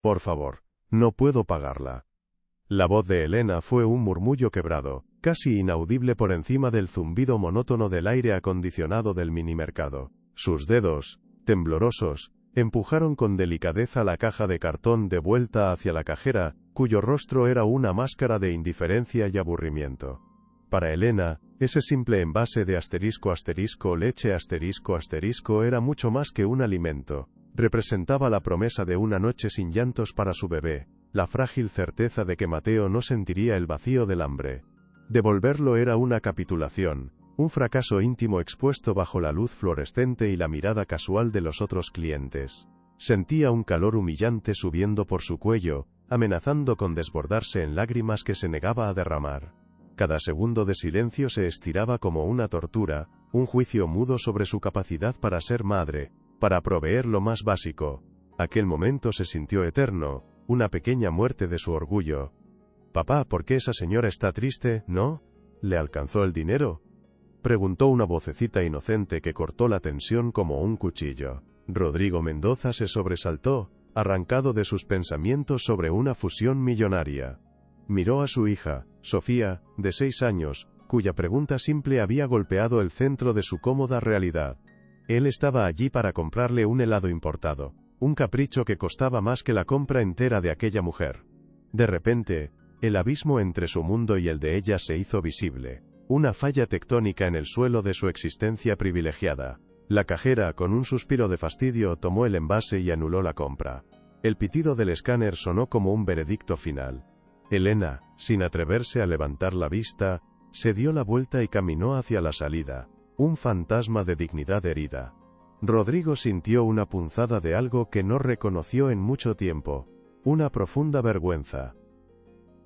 Por favor, no puedo pagarla. La voz de Elena fue un murmullo quebrado, casi inaudible por encima del zumbido monótono del aire acondicionado del minimercado. Sus dedos, temblorosos, empujaron con delicadeza la caja de cartón de vuelta hacia la cajera, cuyo rostro era una máscara de indiferencia y aburrimiento. Para Elena, ese simple envase de leche era mucho más que un alimento. Representaba la promesa de una noche sin llantos para su bebé, la frágil certeza de que Mateo no sentiría el vacío del hambre. Devolverlo era una capitulación, un fracaso íntimo expuesto bajo la luz fluorescente y la mirada casual de los otros clientes. Sentía un calor humillante subiendo por su cuello, amenazando con desbordarse en lágrimas que se negaba a derramar. Cada segundo de silencio se estiraba como una tortura, un juicio mudo sobre su capacidad para ser madre, para proveer lo más básico. Aquel momento se sintió eterno, una pequeña muerte de su orgullo. «Papá, ¿por qué esa señora está triste, no? ¿Le alcanzó el dinero?», preguntó una vocecita inocente que cortó la tensión como un cuchillo. Rodrigo Mendoza se sobresaltó, arrancado de sus pensamientos sobre una fusión millonaria. Miró a su hija, Sofía, de 6 años, cuya pregunta simple había golpeado el centro de su cómoda realidad. Él estaba allí para comprarle un helado importado, un capricho que costaba más que la compra entera de aquella mujer. De repente, el abismo entre su mundo y el de ella se hizo visible, una falla tectónica en el suelo de su existencia privilegiada. La cajera, con un suspiro de fastidio, tomó el envase y anuló la compra. El pitido del escáner sonó como un veredicto final. Elena, sin atreverse a levantar la vista, se dio la vuelta y caminó hacia la salida, un fantasma de dignidad herida. Rodrigo sintió una punzada de algo que no reconoció en mucho tiempo, una profunda vergüenza.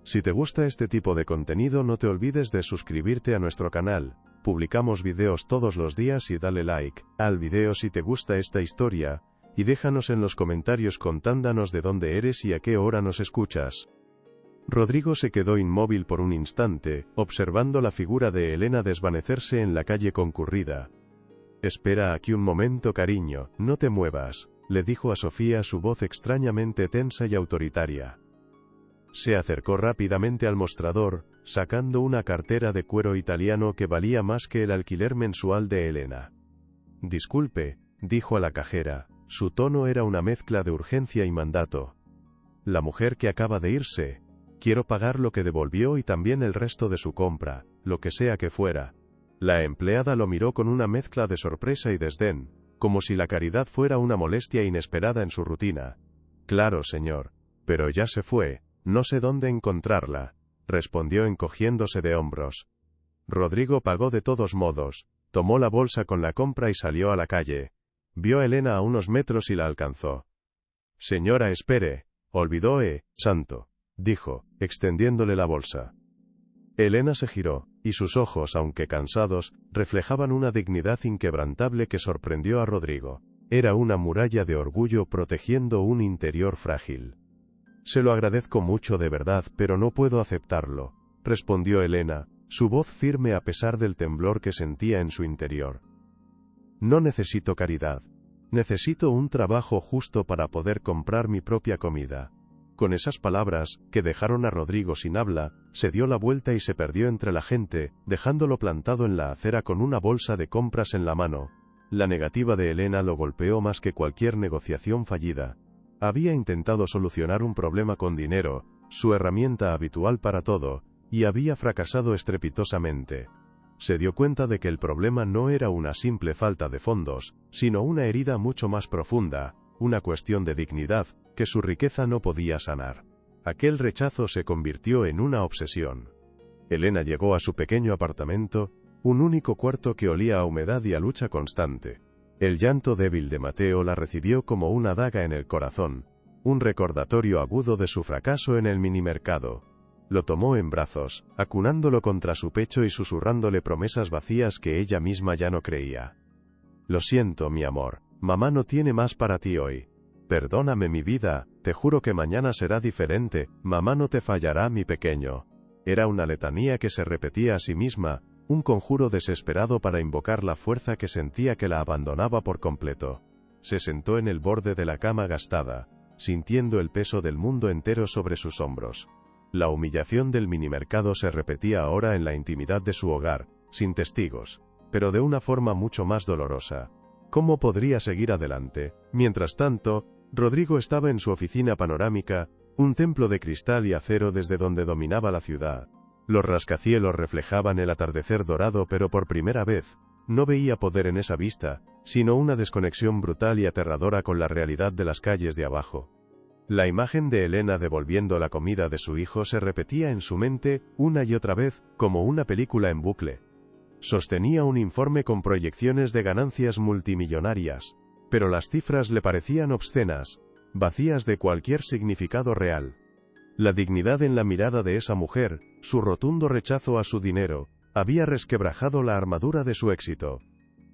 Si te gusta este tipo de contenido, no te olvides de suscribirte a nuestro canal. Publicamos videos todos los días y dale like al video si te gusta esta historia, y déjanos en los comentarios contándonos de dónde eres y a qué hora nos escuchas. Rodrigo se quedó inmóvil por un instante, observando la figura de Elena desvanecerse en la calle concurrida. «Espera aquí un momento, cariño, no te muevas», le dijo a Sofía su voz extrañamente tensa y autoritaria. Se acercó rápidamente al mostrador, sacando una cartera de cuero italiano que valía más que el alquiler mensual de Elena. «Disculpe», dijo a la cajera, su tono era una mezcla de urgencia y mandato. «La mujer que acaba de irse. Quiero pagar lo que devolvió y también el resto de su compra, lo que sea que fuera». La empleada lo miró con una mezcla de sorpresa y desdén, como si la caridad fuera una molestia inesperada en su rutina. «Claro, señor. Pero ya se fue. No sé dónde encontrarla», respondió encogiéndose de hombros. Rodrigo pagó de todos modos, tomó la bolsa con la compra y salió a la calle. Vio a Elena a unos metros y la alcanzó. «Señora, espere. Olvidó, santo», dijo, extendiéndole la bolsa. Elena se giró, y sus ojos, aunque cansados, reflejaban una dignidad inquebrantable que sorprendió a Rodrigo. Era una muralla de orgullo protegiendo un interior frágil. «Se lo agradezco mucho de verdad, pero no puedo aceptarlo», respondió Elena, su voz firme a pesar del temblor que sentía en su interior. «No necesito caridad. Necesito un trabajo justo para poder comprar mi propia comida». Con esas palabras, que dejaron a Rodrigo sin habla, se dio la vuelta y se perdió entre la gente, dejándolo plantado en la acera con una bolsa de compras en la mano. La negativa de Elena lo golpeó más que cualquier negociación fallida. Había intentado solucionar un problema con dinero, su herramienta habitual para todo, y había fracasado estrepitosamente. Se dio cuenta de que el problema no era una simple falta de fondos, sino una herida mucho más profunda, una cuestión de dignidad, que su riqueza no podía sanar. Aquel rechazo se convirtió en una obsesión. Elena llegó a su pequeño apartamento, un único cuarto que olía a humedad y a lucha constante. El llanto débil de Mateo la recibió como una daga en el corazón, un recordatorio agudo de su fracaso en el minimercado. Lo tomó en brazos, acunándolo contra su pecho y susurrándole promesas vacías que ella misma ya no creía. «Lo siento, mi amor, mamá no tiene más para ti hoy. Perdóname, mi vida, te juro que mañana será diferente, mamá no te fallará, mi pequeño». Era una letanía que se repetía a sí misma, un conjuro desesperado para invocar la fuerza que sentía que la abandonaba por completo. Se sentó en el borde de la cama gastada, sintiendo el peso del mundo entero sobre sus hombros. La humillación del minimercado se repetía ahora en la intimidad de su hogar, sin testigos, pero de una forma mucho más dolorosa. ¿Cómo podría seguir adelante? Mientras tanto, Rodrigo estaba en su oficina panorámica, un templo de cristal y acero desde donde dominaba la ciudad. Los rascacielos reflejaban el atardecer dorado, pero por primera vez, no veía poder en esa vista, sino una desconexión brutal y aterradora con la realidad de las calles de abajo. La imagen de Elena devolviendo la comida de su hijo se repetía en su mente, una y otra vez, como una película en bucle. Sostenía un informe con proyecciones de ganancias multimillonarias, pero las cifras le parecían obscenas, vacías de cualquier significado real. La dignidad en la mirada de esa mujer, su rotundo rechazo a su dinero, había resquebrajado la armadura de su éxito.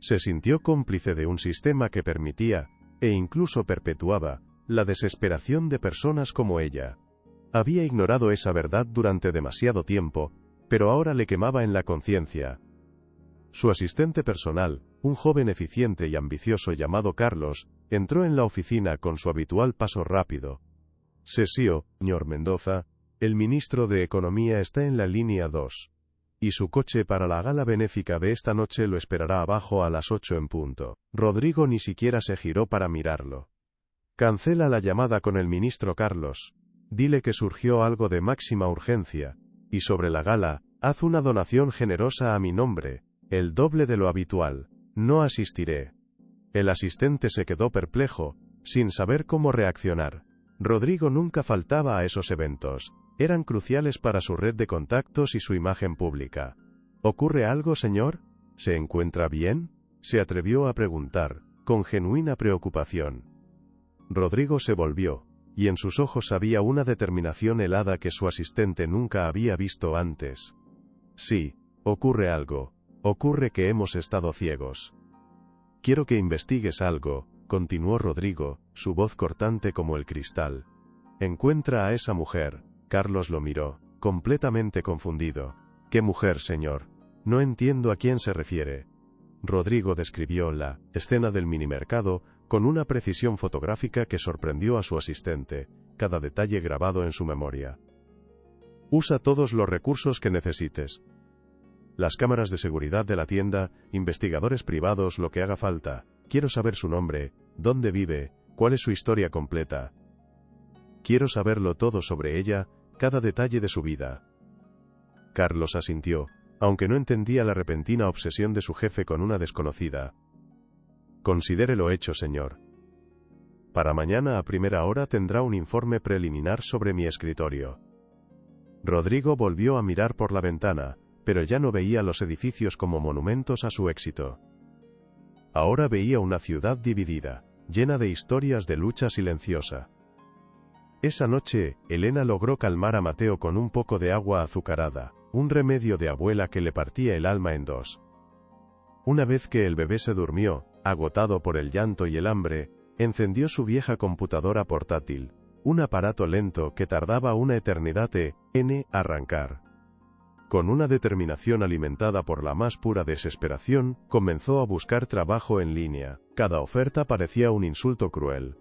Se sintió cómplice de un sistema que permitía, e incluso perpetuaba, la desesperación de personas como ella. Había ignorado esa verdad durante demasiado tiempo, pero ahora le quemaba en la conciencia. Su asistente personal, un joven eficiente y ambicioso llamado Carlos, entró en la oficina con su habitual paso rápido. «Sesio, señor Mendoza, el ministro de Economía está en la línea 2. Y su coche para la gala benéfica de esta noche lo esperará abajo a las 8 en punto». Rodrigo ni siquiera se giró para mirarlo. «Cancela la llamada con el ministro Carlos. Dile que surgió algo de máxima urgencia. Y sobre la gala, haz una donación generosa a mi nombre, el doble de lo habitual. No asistiré». El asistente se quedó perplejo, sin saber cómo reaccionar. Rodrigo nunca faltaba a esos eventos. Eran cruciales para su red de contactos y su imagen pública. «¿Ocurre algo, señor? ¿Se encuentra bien?», se atrevió a preguntar, con genuina preocupación. Rodrigo se volvió, y en sus ojos había una determinación helada que su asistente nunca había visto antes. «Sí, ocurre algo. Ocurre que hemos estado ciegos. Quiero que investigues algo», continuó Rodrigo, su voz cortante como el cristal. «Encuentra a esa mujer». Carlos lo miró, completamente confundido. «¿Qué mujer, señor? No entiendo a quién se refiere». Rodrigo describió la escena del minimercado con una precisión fotográfica que sorprendió a su asistente, cada detalle grabado en su memoria. «Usa todos los recursos que necesites. Las cámaras de seguridad de la tienda, investigadores privados, lo que haga falta. Quiero saber su nombre, dónde vive, cuál es su historia completa. Quiero saberlo todo sobre ella, cada detalle de su vida». Carlos asintió, aunque no entendía la repentina obsesión de su jefe con una desconocida. «Considérelo hecho, señor. Para mañana a primera hora tendrá un informe preliminar sobre mi escritorio». Rodrigo volvió a mirar por la ventana, pero ya no veía los edificios como monumentos a su éxito. Ahora veía una ciudad dividida, llena de historias de lucha silenciosa. Esa noche, Elena logró calmar a Mateo con un poco de agua azucarada, un remedio de abuela que le partía el alma en dos. Una vez que el bebé se durmió, agotado por el llanto y el hambre, encendió su vieja computadora portátil, un aparato lento que tardaba una eternidad en arrancar. Con una determinación alimentada por la más pura desesperación, comenzó a buscar trabajo en línea. Cada oferta parecía un insulto cruel.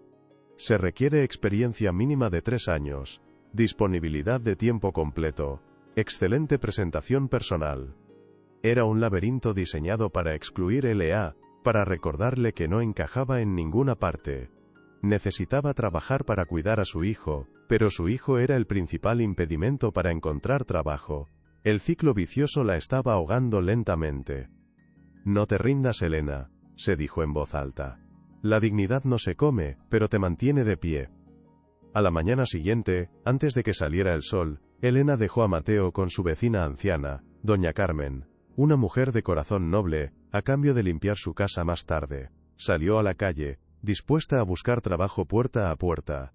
Se requiere experiencia mínima de 3 años, disponibilidad de tiempo completo, excelente presentación personal. Era un laberinto diseñado para excluir LA, para recordarle que no encajaba en ninguna parte. Necesitaba trabajar para cuidar a su hijo, pero su hijo era el principal impedimento para encontrar trabajo. El ciclo vicioso la estaba ahogando lentamente. «No te rindas, Elena», se dijo en voz alta. «La dignidad no se come, pero te mantiene de pie». A la mañana siguiente, antes de que saliera el sol, Elena dejó a Mateo con su vecina anciana, doña Carmen, una mujer de corazón noble, a cambio de limpiar su casa más tarde. Salió a la calle, dispuesta a buscar trabajo puerta a puerta.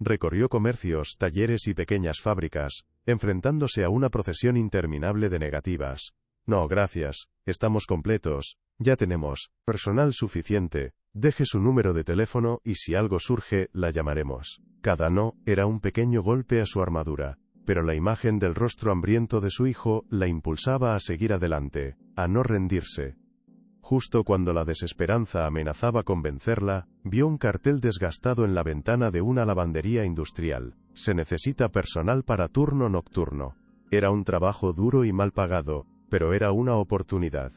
Recorrió comercios, talleres y pequeñas fábricas, enfrentándose a una procesión interminable de negativas. «No, gracias, estamos completos, ya tenemos personal suficiente, deje su número de teléfono y si algo surge, la llamaremos». Cada no era un pequeño golpe a su armadura, pero la imagen del rostro hambriento de su hijo la impulsaba a seguir adelante, a no rendirse. Justo cuando la desesperanza amenazaba con vencerla, vio un cartel desgastado en la ventana de una lavandería industrial. Se necesita personal para turno nocturno. Era un trabajo duro y mal pagado, pero era una oportunidad.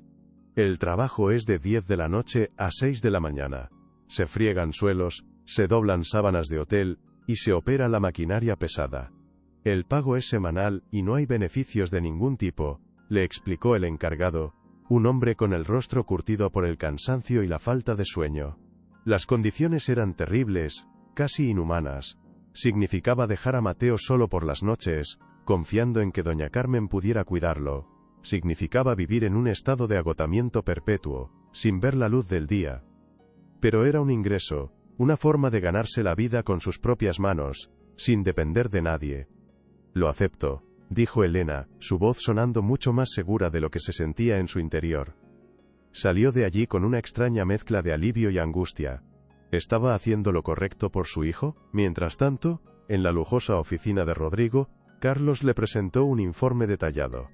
El trabajo es de 10 de la noche a 6 de la mañana. Se friegan suelos, se doblan sábanas de hotel, y se opera la maquinaria pesada. El pago es semanal y no hay beneficios de ningún tipo, le explicó el encargado, un hombre con el rostro curtido por el cansancio y la falta de sueño. Las condiciones eran terribles, casi inhumanas. Significaba dejar a Mateo solo por las noches, confiando en que doña Carmen pudiera cuidarlo. Significaba vivir en un estado de agotamiento perpetuo, sin ver la luz del día. Pero era un ingreso, una forma de ganarse la vida con sus propias manos, sin depender de nadie. Lo acepto, dijo Elena, su voz sonando mucho más segura de lo que se sentía en su interior. Salió de allí con una extraña mezcla de alivio y angustia. ¿Estaba haciendo lo correcto por su hijo? Mientras tanto, en la lujosa oficina de Rodrigo, Carlos le presentó un informe detallado.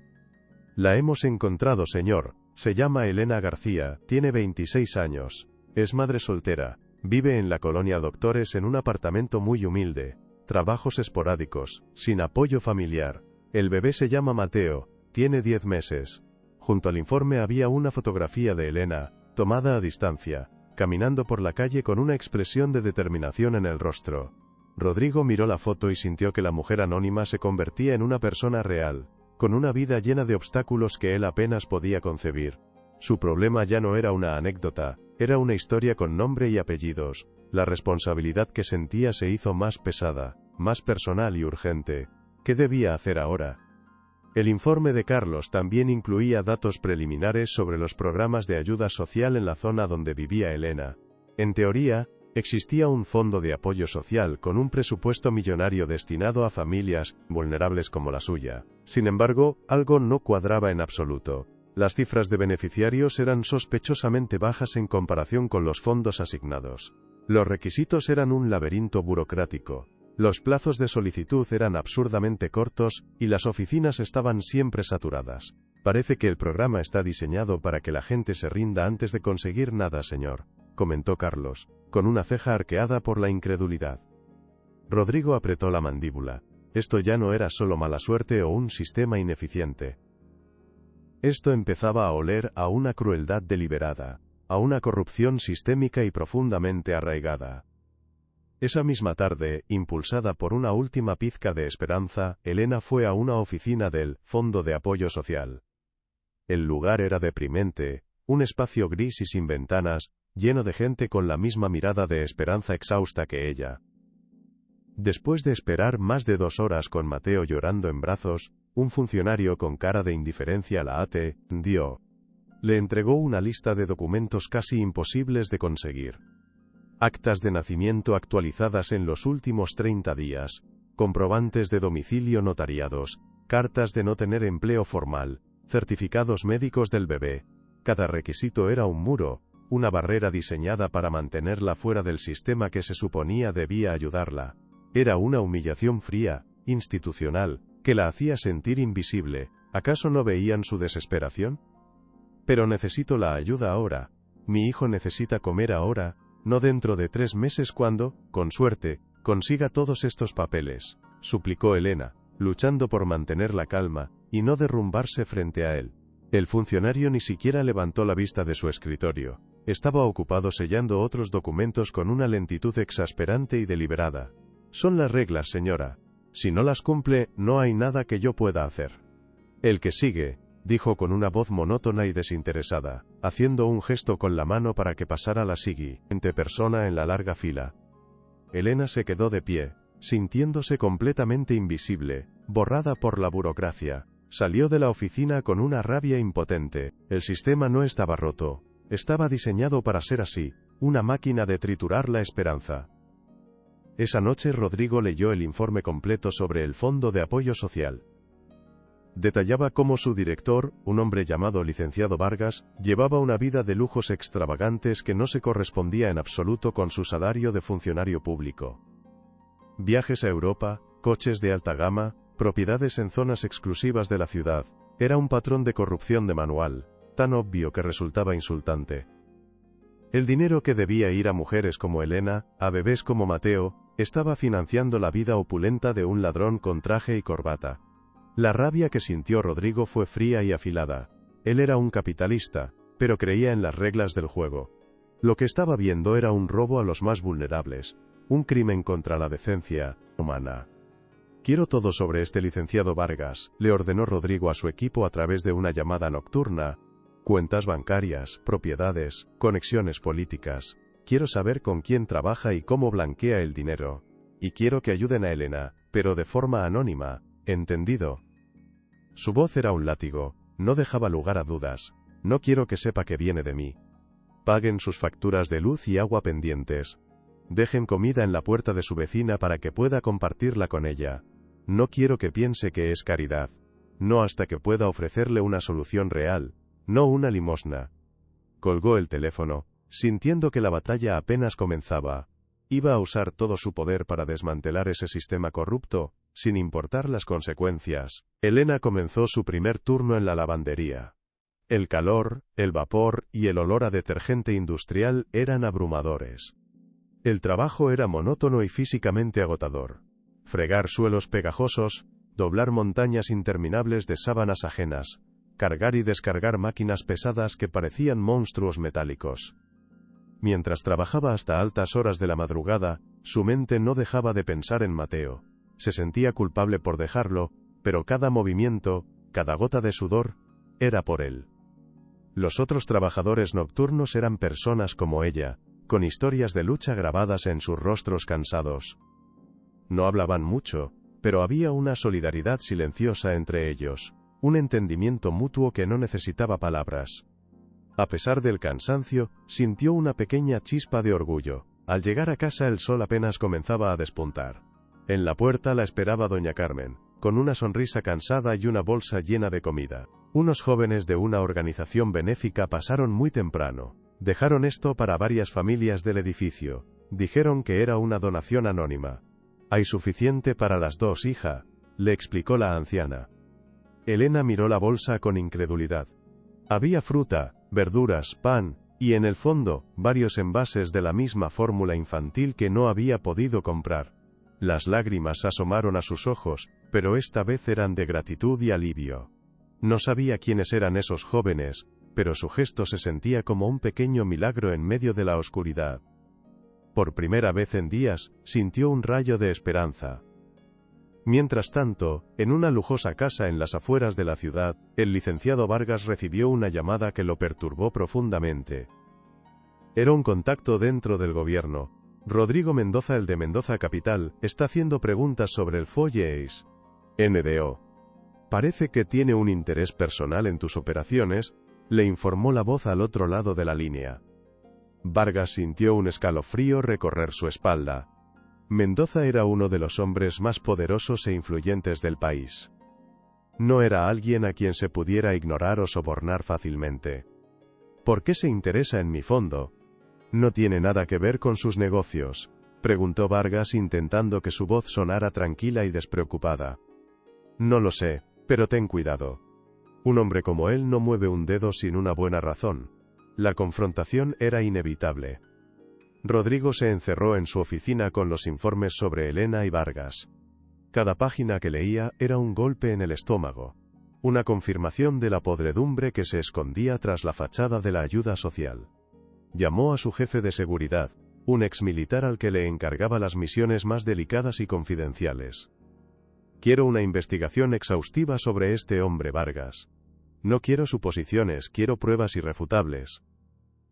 La hemos encontrado, señor. Se llama Elena García, tiene 26 años. Es madre soltera. Vive en la colonia Doctores en un apartamento muy humilde. Trabajos esporádicos, sin apoyo familiar. El bebé se llama Mateo, tiene 10 meses. Junto al informe había una fotografía de Elena, tomada a distancia, caminando por la calle con una expresión de determinación en el rostro. Rodrigo miró la foto y sintió que la mujer anónima se convertía en una persona real, con una vida llena de obstáculos que él apenas podía concebir. Su problema ya no era una anécdota, era una historia con nombre y apellidos. La responsabilidad que sentía se hizo más pesada, más personal y urgente. ¿Qué debía hacer ahora? El informe de Carlos también incluía datos preliminares sobre los programas de ayuda social en la zona donde vivía Elena. En teoría, existía un fondo de apoyo social con un presupuesto millonario destinado a familias vulnerables como la suya. Sin embargo, algo no cuadraba en absoluto. Las cifras de beneficiarios eran sospechosamente bajas en comparación con los fondos asignados. Los requisitos eran un laberinto burocrático. Los plazos de solicitud eran absurdamente cortos, y las oficinas estaban siempre saturadas. Parece que el programa está diseñado para que la gente se rinda antes de conseguir nada, señor, comentó Carlos, con una ceja arqueada por la incredulidad. Rodrigo apretó la mandíbula. Esto ya no era solo mala suerte o un sistema ineficiente. Esto empezaba a oler a una crueldad deliberada, a una corrupción sistémica y profundamente arraigada. Esa misma tarde, impulsada por una última pizca de esperanza, Elena fue a una oficina del Fondo de Apoyo Social. El lugar era deprimente, un espacio gris y sin ventanas, lleno de gente con la misma mirada de esperanza exhausta que ella. Después de esperar más de 2 horas con Mateo llorando en brazos, un funcionario con cara de indiferencia la atendió. Le entregó una lista de documentos casi imposibles de conseguir. Actas de nacimiento actualizadas en los últimos 30 días, comprobantes de domicilio notariados, cartas de no tener empleo formal, certificados médicos del bebé. Cada requisito era un muro, una barrera diseñada para mantenerla fuera del sistema que se suponía debía ayudarla. Era una humillación fría, institucional, que la hacía sentir invisible. ¿Acaso no veían su desesperación? Pero necesito la ayuda ahora. Mi hijo necesita comer ahora, no dentro de 3 meses cuando, con suerte, consiga todos estos papeles, suplicó Elena, luchando por mantener la calma, y no derrumbarse frente a él. El funcionario ni siquiera levantó la vista de su escritorio. Estaba ocupado sellando otros documentos con una lentitud exasperante y deliberada. Son las reglas, señora. Si no las cumple, no hay nada que yo pueda hacer. El que sigue, dijo con una voz monótona y desinteresada, haciendo un gesto con la mano para que pasara la siguiente persona en la larga fila. Elena se quedó de pie, sintiéndose completamente invisible, borrada por la burocracia. Salió de la oficina con una rabia impotente. El sistema no estaba roto. Estaba diseñado para ser así, una máquina de triturar la esperanza. Esa noche Rodrigo leyó el informe completo sobre el Fondo de Apoyo Social. Detallaba cómo su director, un hombre llamado licenciado Vargas, llevaba una vida de lujos extravagantes que no se correspondía en absoluto con su salario de funcionario público. Viajes a Europa, coches de alta gama, propiedades en zonas exclusivas de la ciudad. Era un patrón de corrupción de manual, tan obvio que resultaba insultante. El dinero que debía ir a mujeres como Elena, a bebés como Mateo, estaba financiando la vida opulenta de un ladrón con traje y corbata. La rabia que sintió Rodrigo fue fría y afilada. Él era un capitalista, pero creía en las reglas del juego. Lo que estaba viendo era un robo a los más vulnerables, un crimen contra la decencia humana. «Quiero todo sobre este licenciado Vargas», le ordenó Rodrigo a su equipo a través de una llamada nocturna. «Cuentas bancarias, propiedades, conexiones políticas. Quiero saber con quién trabaja y cómo blanquea el dinero. Y quiero que ayuden a Elena, pero de forma anónima, ¿entendido?». Su voz era un látigo, no dejaba lugar a dudas. «No quiero que sepa que viene de mí. Paguen sus facturas de luz y agua pendientes. Dejen comida en la puerta de su vecina para que pueda compartirla con ella. No quiero que piense que es caridad. No hasta que pueda ofrecerle una solución real, no una limosna». Colgó el teléfono, sintiendo que la batalla apenas comenzaba. Iba a usar todo su poder para desmantelar ese sistema corrupto, sin importar las consecuencias. Elena comenzó su primer turno en la lavandería. El calor, el vapor y el olor a detergente industrial eran abrumadores. El trabajo era monótono y físicamente agotador. Fregar suelos pegajosos, doblar montañas interminables de sábanas ajenas, cargar y descargar máquinas pesadas que parecían monstruos metálicos. Mientras trabajaba hasta altas horas de la madrugada, su mente no dejaba de pensar en Mateo. Se sentía culpable por dejarlo, pero cada movimiento, cada gota de sudor, era por él. Los otros trabajadores nocturnos eran personas como ella, con historias de lucha grabadas en sus rostros cansados. No hablaban mucho, pero había una solidaridad silenciosa entre ellos, un entendimiento mutuo que no necesitaba palabras. A pesar del cansancio, sintió una pequeña chispa de orgullo. Al llegar a casa el sol apenas comenzaba a despuntar. En la puerta la esperaba doña Carmen, con una sonrisa cansada y una bolsa llena de comida. Unos jóvenes de una organización benéfica pasaron muy temprano. Dejaron esto para varias familias del edificio. Dijeron que era una donación anónima. «Hay suficiente para las dos, hija», le explicó la anciana. Elena miró la bolsa con incredulidad. Había fruta, verduras, pan, y en el fondo, varios envases de la misma fórmula infantil que no había podido comprar. Las lágrimas asomaron a sus ojos, pero esta vez eran de gratitud y alivio. No sabía quiénes eran esos jóvenes, pero su gesto se sentía como un pequeño milagro en medio de la oscuridad. Por primera vez en días, sintió un rayo de esperanza. Mientras tanto, en una lujosa casa en las afueras de la ciudad, el licenciado Vargas recibió una llamada que lo perturbó profundamente. Era un contacto dentro del gobierno. «Rodrigo Mendoza, el de Mendoza Capital, está haciendo preguntas sobre el Folleis. NDO. Parece que tiene un interés personal en tus operaciones», le informó la voz al otro lado de la línea. Vargas sintió un escalofrío recorrer su espalda. Mendoza era uno de los hombres más poderosos e influyentes del país. No era alguien a quien se pudiera ignorar o sobornar fácilmente. «¿Por qué se interesa en mi fondo? ¿No tiene nada que ver con sus negocios?», preguntó Vargas intentando que su voz sonara tranquila y despreocupada. «No lo sé, pero ten cuidado. Un hombre como él no mueve un dedo sin una buena razón». La confrontación era inevitable. Rodrigo se encerró en su oficina con los informes sobre Elena y Vargas. Cada página que leía era un golpe en el estómago. Una confirmación de la podredumbre que se escondía tras la fachada de la ayuda social. Llamó a su jefe de seguridad, un exmilitar al que le encargaba las misiones más delicadas y confidenciales. «Quiero una investigación exhaustiva sobre este hombre Vargas. No quiero suposiciones, quiero pruebas irrefutables.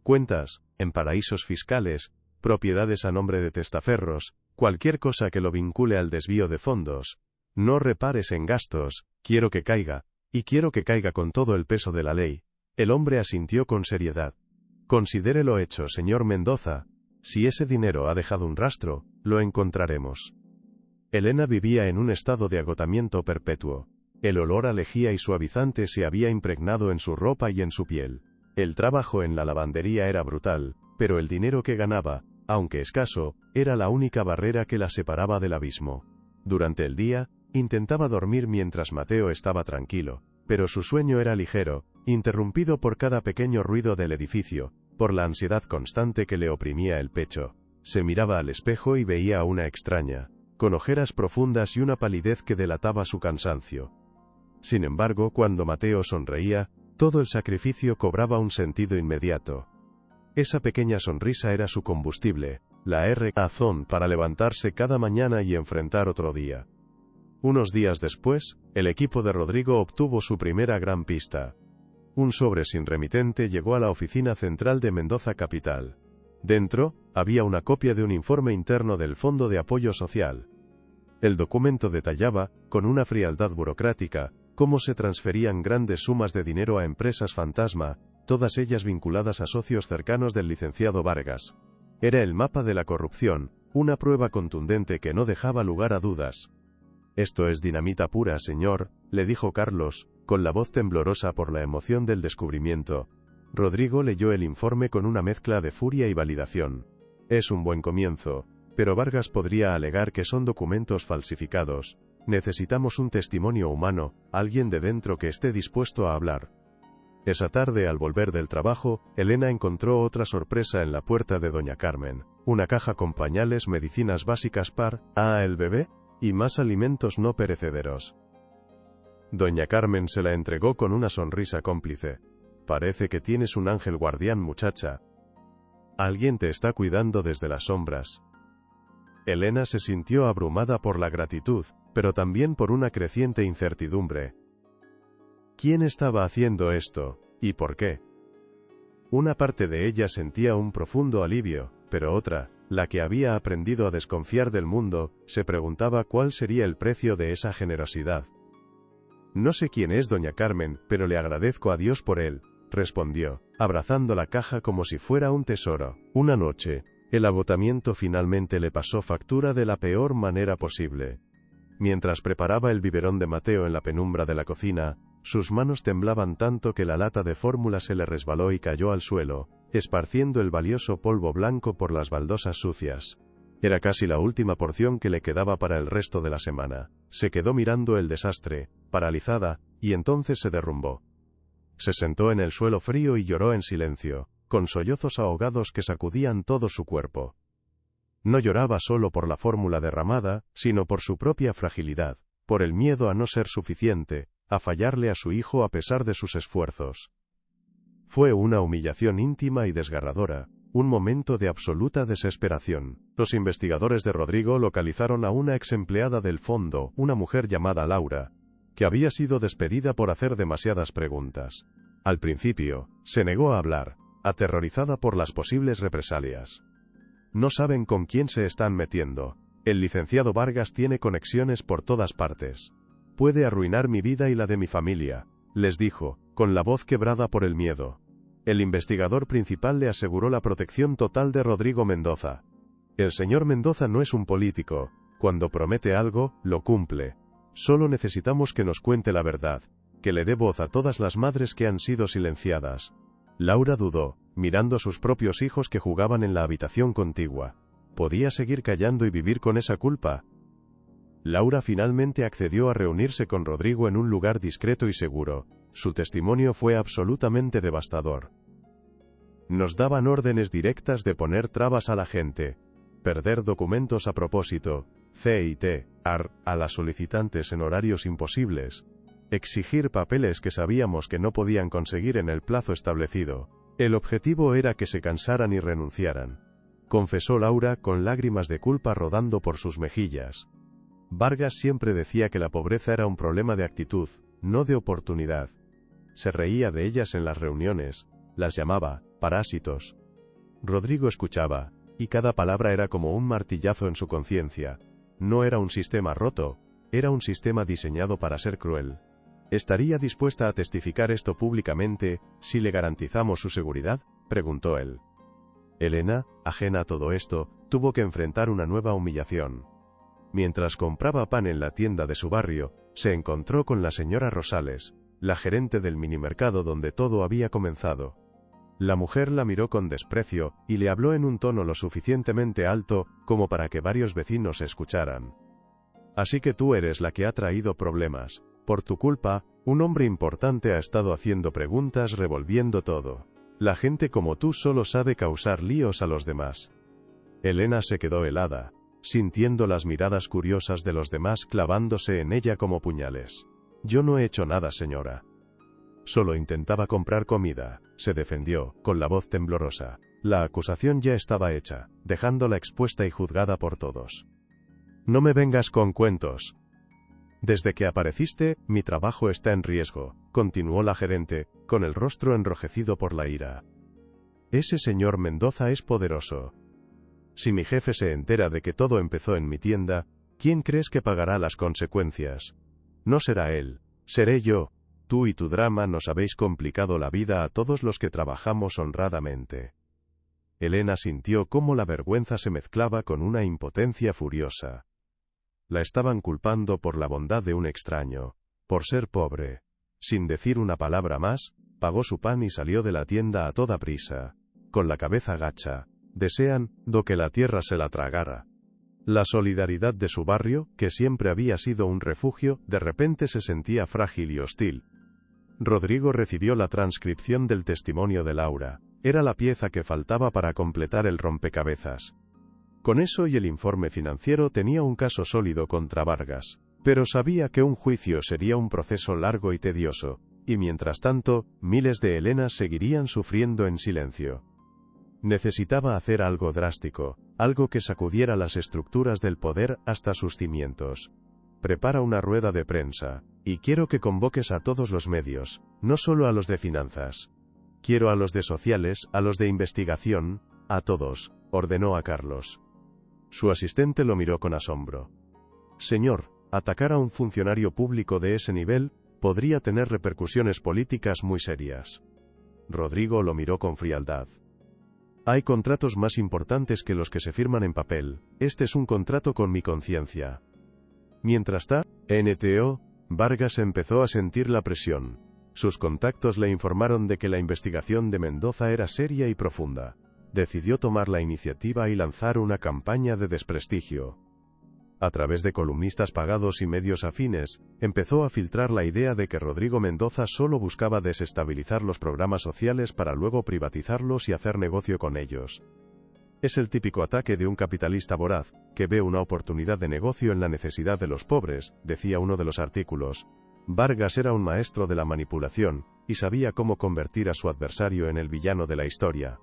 Cuentas, en paraísos fiscales, propiedades a nombre de testaferros, cualquier cosa que lo vincule al desvío de fondos. No repares en gastos, quiero que caiga, y quiero que caiga con todo el peso de la ley». El hombre asintió con seriedad. «Considere lo hecho, señor Mendoza. Si ese dinero ha dejado un rastro, lo encontraremos». Elena vivía en un estado de agotamiento perpetuo. El olor a lejía y suavizante se había impregnado en su ropa y en su piel. El trabajo en la lavandería era brutal, pero el dinero que ganaba, aunque escaso, era la única barrera que la separaba del abismo. Durante el día, intentaba dormir mientras Mateo estaba tranquilo, pero su sueño era ligero, interrumpido por cada pequeño ruido del edificio, por la ansiedad constante que le oprimía el pecho. Se miraba al espejo y veía a una extraña, con ojeras profundas y una palidez que delataba su cansancio. Sin embargo, cuando Mateo sonreía, todo el sacrificio cobraba un sentido inmediato. Esa pequeña sonrisa era su combustible, la razón para levantarse cada mañana y enfrentar otro día. Unos días después, el equipo de Rodrigo obtuvo su primera gran pista. Un sobre sin remitente llegó a la oficina central de Mendoza Capital. Dentro, había una copia de un informe interno del Fondo de Apoyo Social. El documento detallaba, con una frialdad burocrática, cómo se transferían grandes sumas de dinero a empresas fantasma, todas ellas vinculadas a socios cercanos del licenciado Vargas. Era el mapa de la corrupción, una prueba contundente que no dejaba lugar a dudas. «Esto es dinamita pura, señor», le dijo Carlos, con la voz temblorosa por la emoción del descubrimiento. Rodrigo leyó el informe con una mezcla de furia y validación. «Es un buen comienzo, pero Vargas podría alegar que son documentos falsificados. Necesitamos un testimonio humano, alguien de dentro que esté dispuesto a hablar». Esa tarde, al volver del trabajo, Elena encontró otra sorpresa en la puerta de doña Carmen. Una caja con pañales, medicinas básicas para el bebé y más alimentos no perecederos. Doña Carmen se la entregó con una sonrisa cómplice. «Parece que tienes un ángel guardián, muchacha. Alguien te está cuidando desde las sombras». Elena se sintió abrumada por la gratitud, pero también por una creciente incertidumbre. ¿Quién estaba haciendo esto? ¿Y por qué? Una parte de ella sentía un profundo alivio, pero otra, la que había aprendido a desconfiar del mundo, se preguntaba cuál sería el precio de esa generosidad. «No sé quién es doña Carmen, pero le agradezco a Dios por él», respondió, abrazando la caja como si fuera un tesoro. Una noche, el agotamiento finalmente le pasó factura de la peor manera posible. Mientras preparaba el biberón de Mateo en la penumbra de la cocina, sus manos temblaban tanto que la lata de fórmula se le resbaló y cayó al suelo, esparciendo el valioso polvo blanco por las baldosas sucias. Era casi la última porción que le quedaba para el resto de la semana. Se quedó mirando el desastre, paralizada, y entonces se derrumbó. Se sentó en el suelo frío y lloró en silencio, con sollozos ahogados que sacudían todo su cuerpo. No lloraba solo por la fórmula derramada, sino por su propia fragilidad, por el miedo a no ser suficiente, a fallarle a su hijo a pesar de sus esfuerzos. Fue una humillación íntima y desgarradora, un momento de absoluta desesperación. Los investigadores de Rodrigo localizaron a una ex empleada del fondo, una mujer llamada Laura, que había sido despedida por hacer demasiadas preguntas. Al principio, se negó a hablar, aterrorizada por las posibles represalias. «No saben con quién se están metiendo. El licenciado Vargas tiene conexiones por todas partes. Puede arruinar mi vida y la de mi familia», les dijo, con la voz quebrada por el miedo. El investigador principal le aseguró la protección total de Rodrigo Mendoza. «El señor Mendoza no es un político. Cuando promete algo, lo cumple. Solo necesitamos que nos cuente la verdad, que le dé voz a todas las madres que han sido silenciadas». Laura dudó, mirando a sus propios hijos que jugaban en la habitación contigua. ¿Podía seguir callando y vivir con esa culpa? Laura finalmente accedió a reunirse con Rodrigo en un lugar discreto y seguro. Su testimonio fue absolutamente devastador. «Nos daban órdenes directas de poner trabas a la gente, perder documentos a propósito, citar a las solicitantes en horarios imposibles, exigir papeles que sabíamos que no podían conseguir en el plazo establecido. El objetivo era que se cansaran y renunciaran», confesó Laura con lágrimas de culpa rodando por sus mejillas. Vargas siempre decía que la pobreza era un problema de actitud, no de oportunidad. Se reía de ellas en las reuniones, las llamaba parásitos. Rodrigo escuchaba, y cada palabra era como un martillazo en su conciencia. No era un sistema roto, era un sistema diseñado para ser cruel. ¿Estaría dispuesta a testificar esto públicamente, si le garantizamos su seguridad?, preguntó él. Elena, ajena a todo esto, tuvo que enfrentar una nueva humillación. Mientras compraba pan en la tienda de su barrio, se encontró con la señora Rosales, la gerente del minimercado donde todo había comenzado. La mujer la miró con desprecio, y le habló en un tono lo suficientemente alto, como para que varios vecinos escucharan. «Así que tú eres la que ha traído problemas. Por tu culpa, un hombre importante ha estado haciendo preguntas revolviendo todo. La gente como tú solo sabe causar líos a los demás. Elena se quedó helada, sintiendo las miradas curiosas de los demás clavándose en ella como puñales. Yo no he hecho nada, señora. Solo intentaba comprar comida, se defendió, con la voz temblorosa. La acusación ya estaba hecha, dejándola expuesta y juzgada por todos. No me vengas con cuentos. Desde que apareciste, mi trabajo está en riesgo, continuó la gerente, con el rostro enrojecido por la ira. Ese señor Mendoza es poderoso. Si mi jefe se entera de que todo empezó en mi tienda, ¿quién crees que pagará las consecuencias? No será él, seré yo. Tú y tu drama nos habéis complicado la vida a todos los que trabajamos honradamente. Elena sintió cómo la vergüenza se mezclaba con una impotencia furiosa. La estaban culpando por la bondad de un extraño, por ser pobre. Sin decir una palabra más, pagó su pan y salió de la tienda a toda prisa, con la cabeza gacha, deseando que la tierra se la tragara. La solidaridad de su barrio, que siempre había sido un refugio, de repente se sentía frágil y hostil. Rodrigo recibió la transcripción del testimonio de Laura. Era la pieza que faltaba para completar el rompecabezas. Con eso y el informe financiero tenía un caso sólido contra Vargas, pero sabía que un juicio sería un proceso largo y tedioso, y mientras tanto, miles de Elenas seguirían sufriendo en silencio. Necesitaba hacer algo drástico, algo que sacudiera las estructuras del poder hasta sus cimientos. Prepara una rueda de prensa, y quiero que convoques a todos los medios, no solo a los de finanzas. Quiero a los de sociales, a los de investigación, a todos, ordenó a Carlos. Su asistente lo miró con asombro. Señor, atacar a un funcionario público de ese nivel podría tener repercusiones políticas muy serias. Rodrigo lo miró con frialdad. Hay contratos más importantes que los que se firman en papel. Este es un contrato con mi conciencia. Mientras tanto, Vargas empezó a sentir la presión. Sus contactos le informaron de que la investigación de Mendoza era seria y profunda. Decidió tomar la iniciativa y lanzar una campaña de desprestigio. A través de columnistas pagados y medios afines, empezó a filtrar la idea de que Rodrigo Mendoza solo buscaba desestabilizar los programas sociales para luego privatizarlos y hacer negocio con ellos. Es el típico ataque de un capitalista voraz, que ve una oportunidad de negocio en la necesidad de los pobres, decía uno de los artículos. Vargas era un maestro de la manipulación, y sabía cómo convertir a su adversario en el villano de la historia.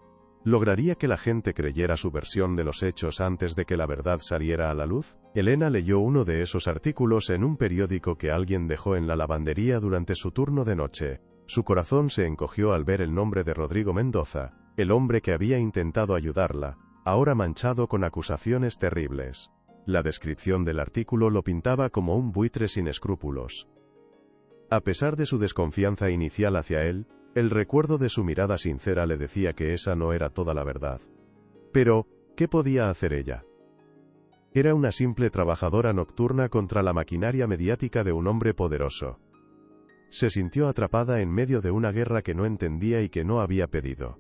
¿Lograría que la gente creyera su versión de los hechos antes de que la verdad saliera a la luz? Elena leyó uno de esos artículos en un periódico que alguien dejó en la lavandería durante su turno de noche. Su corazón se encogió al ver el nombre de Rodrigo Mendoza, el hombre que había intentado ayudarla, ahora manchado con acusaciones terribles. La descripción del artículo lo pintaba como un buitre sin escrúpulos. A pesar de su desconfianza inicial hacia él, el recuerdo de su mirada sincera le decía que esa no era toda la verdad. Pero, ¿qué podía hacer ella? Era una simple trabajadora nocturna contra la maquinaria mediática de un hombre poderoso. Se sintió atrapada en medio de una guerra que no entendía y que no había pedido.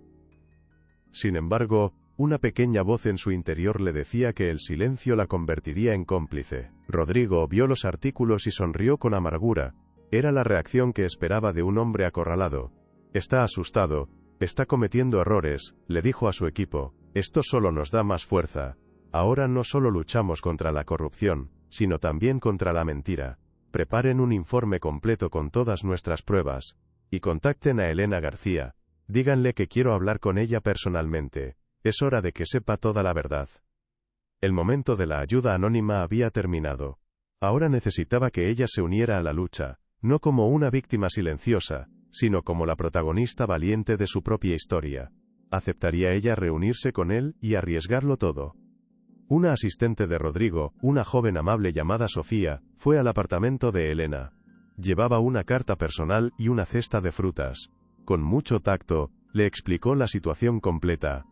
Sin embargo, una pequeña voz en su interior le decía que el silencio la convertiría en cómplice. Rodrigo vio los artículos y sonrió con amargura. Era la reacción que esperaba de un hombre acorralado. Está asustado, está cometiendo errores, le dijo a su equipo. Esto solo nos da más fuerza. Ahora no solo luchamos contra la corrupción, sino también contra la mentira. Preparen un informe completo con todas nuestras pruebas. Y contacten a Elena García. Díganle que quiero hablar con ella personalmente. Es hora de que sepa toda la verdad. El momento de la ayuda anónima había terminado. Ahora necesitaba que ella se uniera a la lucha, no como una víctima silenciosa, sino como la protagonista valiente de su propia historia. ¿Aceptaría ella reunirse con él y arriesgarlo todo? Una asistente de Rodrigo, una joven amable llamada Sofía, fue al apartamento de Elena. Llevaba una carta personal y una cesta de frutas. Con mucho tacto, le explicó la situación completa.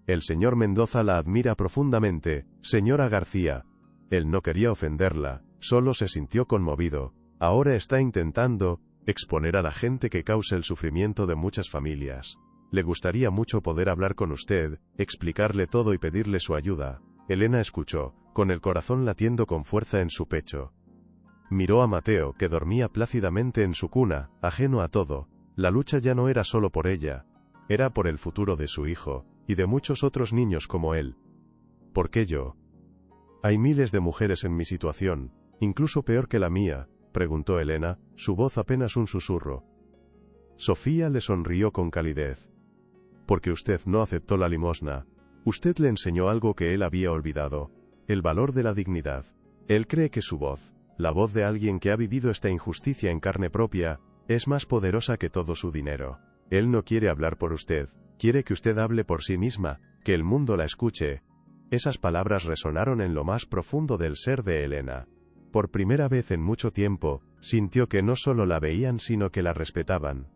El señor Mendoza la admira profundamente, señora García. Él no quería ofenderla, solo se sintió conmovido. Ahora está intentando exponer a la gente que causa el sufrimiento de muchas familias. Le gustaría mucho poder hablar con usted, explicarle todo y pedirle su ayuda. Elena escuchó, con el corazón latiendo con fuerza en su pecho. Miró a Mateo, que dormía plácidamente en su cuna, ajeno a todo. La lucha ya no era solo por ella. Era por el futuro de su hijo, y de muchos otros niños como él. ¿Por qué yo? Hay miles de mujeres en mi situación, incluso peor que la mía, preguntó Elena, su voz apenas un susurro. Sofía le sonrió con calidez. Porque usted no aceptó la limosna. Usted le enseñó algo que él había olvidado. El valor de la dignidad. Él cree que su voz, la voz de alguien que ha vivido esta injusticia en carne propia, es más poderosa que todo su dinero. Él no quiere hablar por usted, quiere que usted hable por sí misma, que el mundo la escuche. Esas palabras resonaron en lo más profundo del ser de Elena. Por primera vez en mucho tiempo, sintió que no solo la veían sino que la respetaban.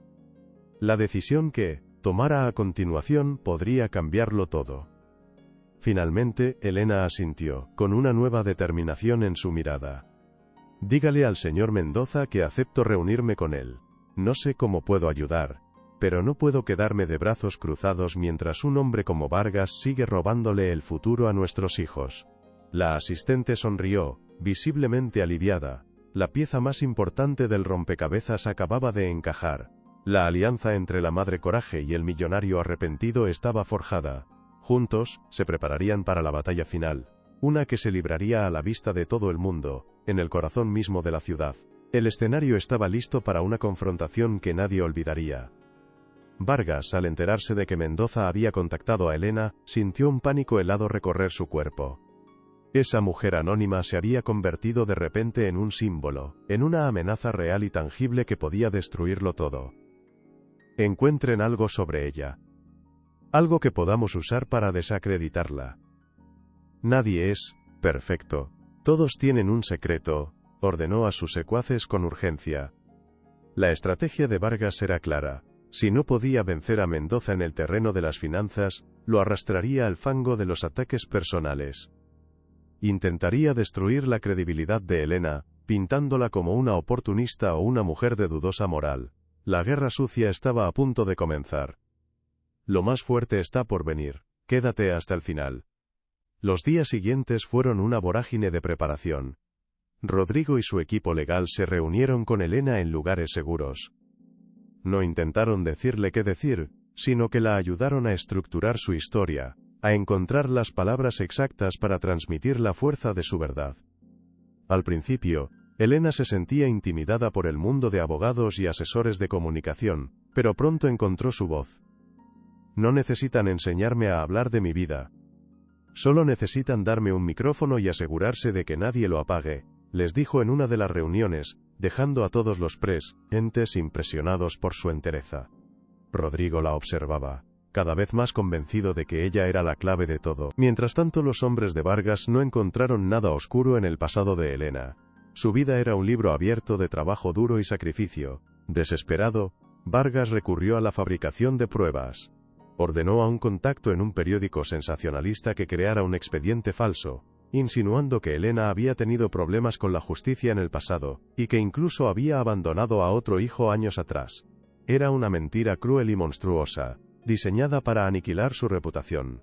La decisión que tomara a continuación podría cambiarlo todo. Finalmente, Elena asintió, con una nueva determinación en su mirada. Dígale al señor Mendoza que acepto reunirme con él. No sé cómo puedo ayudar, pero no puedo quedarme de brazos cruzados mientras un hombre como Vargas sigue robándole el futuro a nuestros hijos. La asistente sonrió, visiblemente aliviada. La pieza más importante del rompecabezas acababa de encajar. La alianza entre la madre Coraje y el millonario arrepentido estaba forjada. Juntos, se prepararían para la batalla final, una que se libraría a la vista de todo el mundo, en el corazón mismo de la ciudad. El escenario estaba listo para una confrontación que nadie olvidaría. Vargas, al enterarse de que Mendoza había contactado a Elena, sintió un pánico helado recorrer su cuerpo. Esa mujer anónima se había convertido de repente en un símbolo, en una amenaza real y tangible que podía destruirlo todo. Encuentren algo sobre ella. Algo que podamos usar para desacreditarla. Nadie es perfecto. Todos tienen un secreto, ordenó a sus secuaces con urgencia. La estrategia de Vargas era clara. Si no podía vencer a Mendoza en el terreno de las finanzas, lo arrastraría al fango de los ataques personales. Intentaría destruir la credibilidad de Elena, pintándola como una oportunista o una mujer de dudosa moral. La guerra sucia estaba a punto de comenzar. Lo más fuerte está por venir. Quédate hasta el final. Los días siguientes fueron una vorágine de preparación. Rodrigo y su equipo legal se reunieron con Elena en lugares seguros. No intentaron decirle qué decir, sino que la ayudaron a estructurar su historia, a encontrar las palabras exactas para transmitir la fuerza de su verdad. Al principio, Elena se sentía intimidada por el mundo de abogados y asesores de comunicación, pero pronto encontró su voz. No necesitan enseñarme a hablar de mi vida. Solo necesitan darme un micrófono y asegurarse de que nadie lo apague, les dijo en una de las reuniones, dejando a todos los presentes impresionados por su entereza. Rodrigo la observaba, cada vez más convencido de que ella era la clave de todo. Mientras tanto, los hombres de Vargas no encontraron nada oscuro en el pasado de Elena. Su vida era un libro abierto de trabajo duro y sacrificio. Desesperado, Vargas recurrió a la fabricación de pruebas. Ordenó a un contacto en un periódico sensacionalista que creara un expediente falso, insinuando que Elena había tenido problemas con la justicia en el pasado, y que incluso había abandonado a otro hijo años atrás. Era una mentira cruel y monstruosa, diseñada para aniquilar su reputación.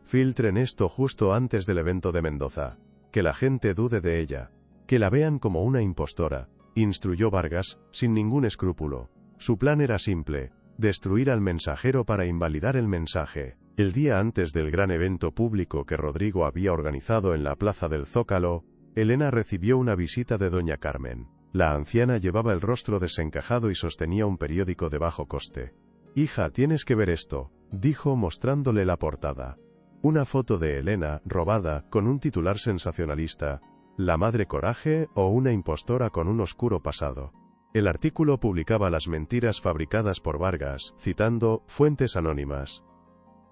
Filtren esto justo antes del evento de Mendoza. Que la gente dude de ella. Que la vean como una impostora, instruyó Vargas, sin ningún escrúpulo. Su plan era simple: destruir al mensajero para invalidar el mensaje. El día antes del gran evento público que Rodrigo había organizado en la plaza del Zócalo, Elena recibió una visita de doña Carmen. La anciana llevaba el rostro desencajado y sostenía un periódico de bajo coste. «Hija, tienes que ver esto», dijo mostrándole la portada. Una foto de Elena, robada, con un titular sensacionalista: «La madre Coraje o una impostora con un oscuro pasado». El artículo publicaba las mentiras fabricadas por Vargas, citando fuentes anónimas.